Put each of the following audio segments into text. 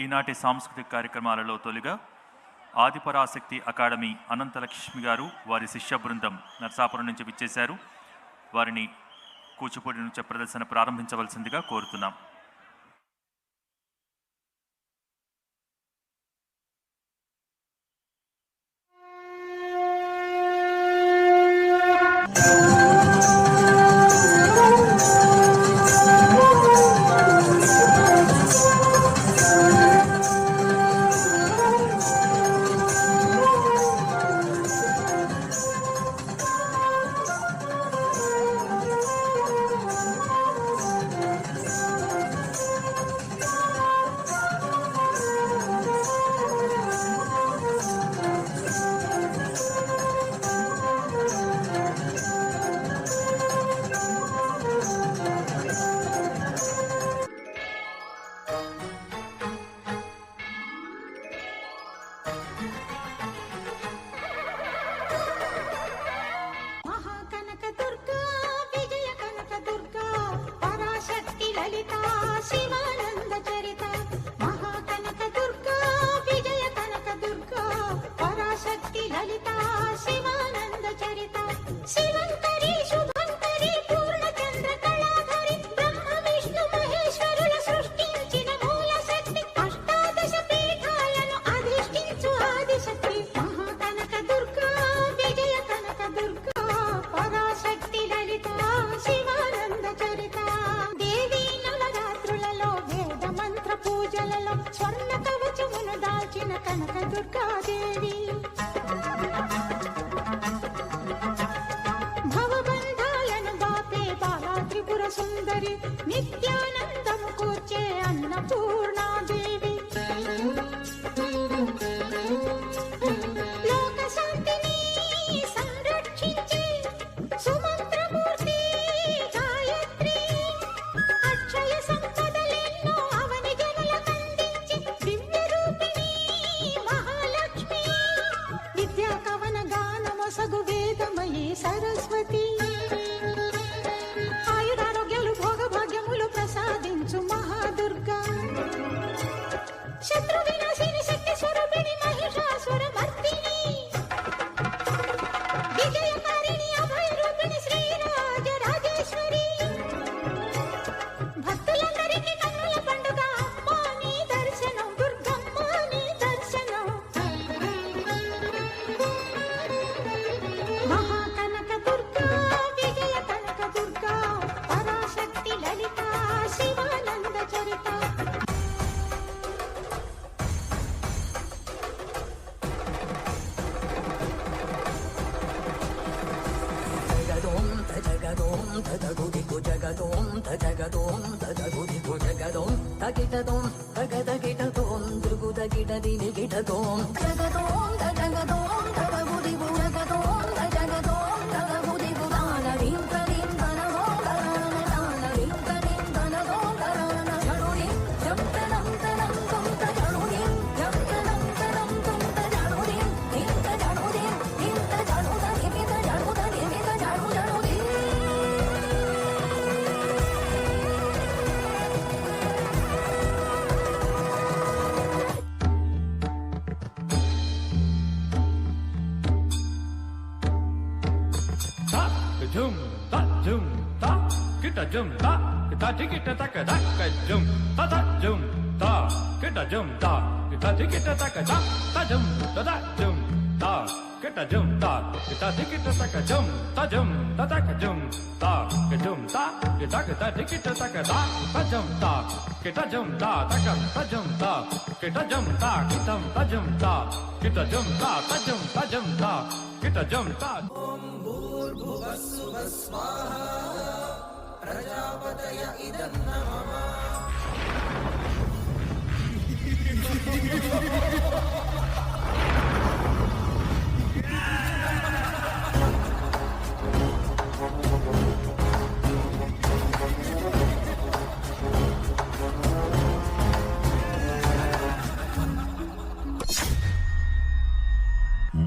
ఈనాటి సాంస్కృతిక కార్యక్రమాలలో తొలిగా ఆదిపరాశక్తి అకాడమీ అనంతలక్ష్మి గారు వారి శిష్య బృందం నర్సాపురం నుంచి విచ్చేశారు. వారిని కూచిపూడి నృత్య ప్రదర్శన ప్రారంభించవలసిందిగా కోరుతున్నాం. నిత్యానందము కూర్చే అన్నపూర్ణాదేవి లోక శాంతిని సంరక్షించే సుమంత్రమూర్తి గాయత్రి అక్షయ సంపదలెన్నో అవని జనులకందించి దివ్య రూపిణి మహాలక్ష్మి విద్యా కవన గానమొసగు వేదమయీ సరస్వతి ప్రసాదించు మహాదుర్గా శత్రు వినాశిని శక్తి స్వరూపిణి మహిషాసుర మర్దిని విజయకారిణి అభయ రూపిణి శ్రీరాజ రాజేశ్వరి భక్తులందరికీ కన్నుల పండుగ అమ్మా నీ దర్శనం దుర్గమ్మ నీ దర్శనం మహాకనక దుర్గా విజయ కనక దుర్గా పరాశక్తి లలిత శివానంద చరిత జగదోం తజగుదిగు జగదోం తజగుదిగు జగదోం తగిటదోం తగదగిటదోం దృగుదగిటదిని గిటదోం జగదోం తజగదోం తగగుదిగు జగదోం తజగదోం తగగుదిగు దానవీం తరీం తనవోం తరాన దానవీం తరీం తనవోం తరాన జడురీం జంతనం తనం తుంత జడురీం జంతనం తనం తుంత జడురీం ఇంత జడురీం ఇంత జడుదని మిత జడుదని మిత జడు జడురీం jum ta kita jum ta kita dikita taka taka jum ta jum ta kita jum ta kita dikita taka ta jum ta jum ta kita jum ta kita dikita taka jum ta taka jum ta kita jum ta kita dikita taka ta jum ta kita jum ta ta jum ta kita jum ta kita jum ta kita jum ta ta jum ta kita jum ta भूर्भुवस्सुवः स्वाहा प्रजापतय इदं नमः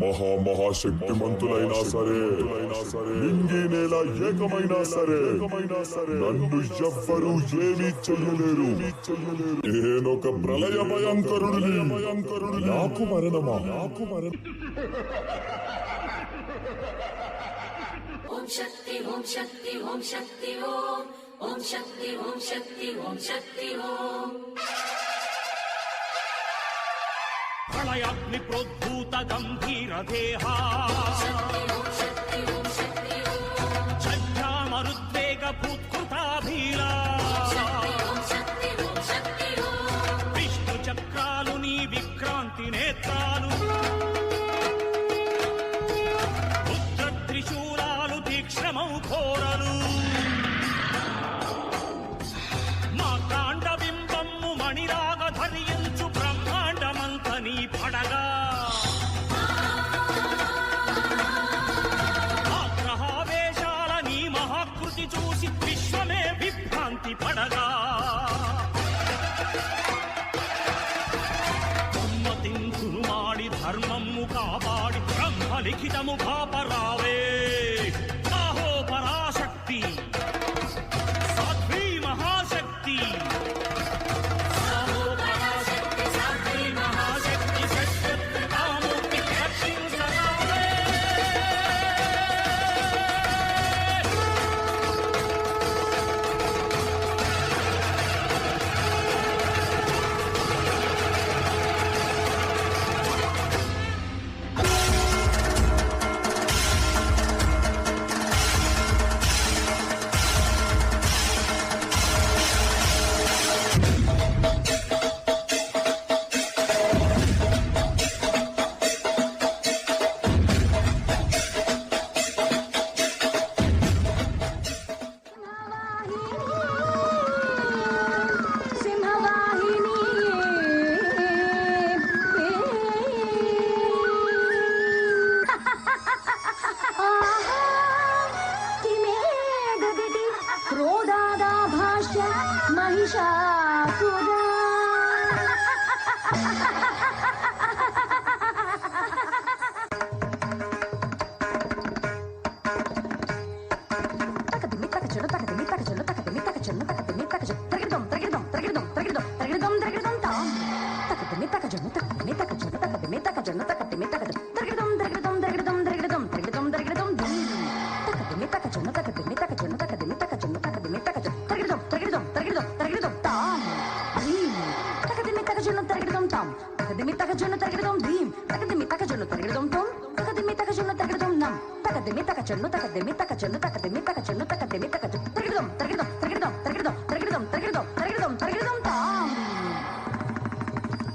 మహాశక్తిమంతులైనా సరే నింగి నేల ఏకమైనా సరే నన్ను ఎవ్వరూ ఏమీ చెయ్యలేరు. నేనొక ప్రళయ భయంకరుడిని. నాకు మరణమా? ఓం శక్తి ఓం శక్తి ఓం శక్తి ఓం ఓం శక్తి ఓం శక్తి ఓం శక్తి ఓం ప్రళయాగ్ని ప్రోద్భూత గంభీర దేహా ఛామరుద్వేగ భూత్కృతాభీరా విష్ణు చక్రాలు నీ విక్రాంతి నేత్రాలు రుద్ర త్రిశూలాలు తీక్ష్ణమౌ ఘోరలు మా కాండ బింబమ్ము మణిరాగ ధరించు బ్రహ్మాండమంతని పడగా ఆగ్రహావేశాల నీ మహాకృతి చూసి విశ్వమే విభ్రాంతి పడగా ఉమ్మతింతును మాడి ధర్మము కాపాడి బ్రహ్మలిఖితము పాపరావే ఆహో పరాశక్తి సాధ్వీ మహాశక్తి సింహవాహిని కిమే గదితి క్రోధాదా భాష్య మహిషాసురా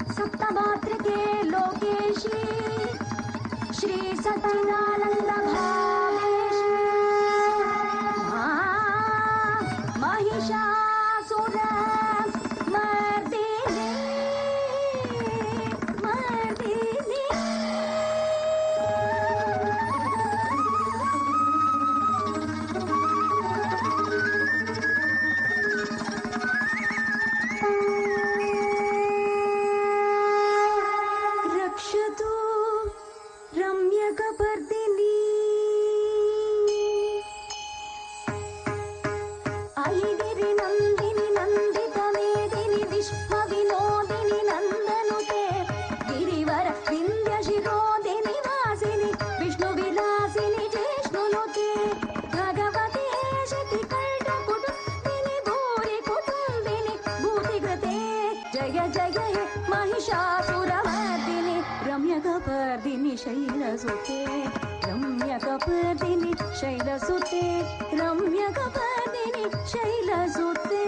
सप्तमात्रिके लोकेशी श्री सचिदानंद भावेशी महिषासुर मर्दिनी रक्षतु रम्यकपर्दिनी ऐगिरि नन्दिनि नन्दितमेदिनि विश्वविनोदिनि नन्दनुते गिरिवर विन्ध्यशिरोदिनि वासिनि विष्णुविलासिनि जिष्णुनुते भगवते शतिकल्पकुटुम्बिनि भूरि कुटुम्बिनि भूतिकृते जय जय हे महिषासुरमर्दिनि रम्यकपर्दिनि शैलसुते रम्यकपर्दिनि शैलसुते रम्यकपर्दिनि शैलसुते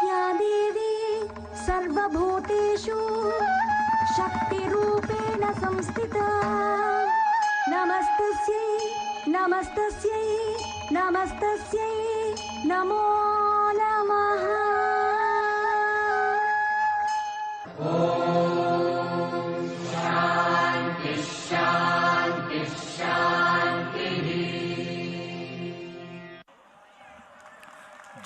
या देवी सर्वभूतेषु शक्तिरूपेण संस्थिता नमस्तस्यै नमस्तस्यै नमस्तस्यै नमो नमः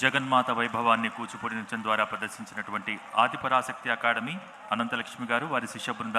జగన్మాత వైభవాన్ని కూచిపూడి నృత్యం ద్వారా ప్రదర్శించినటువంటి ఆదిపరాశక్తి అకాడమీ అనంతలక్ష్మి గారు వారి శిష్య బృందాన్ని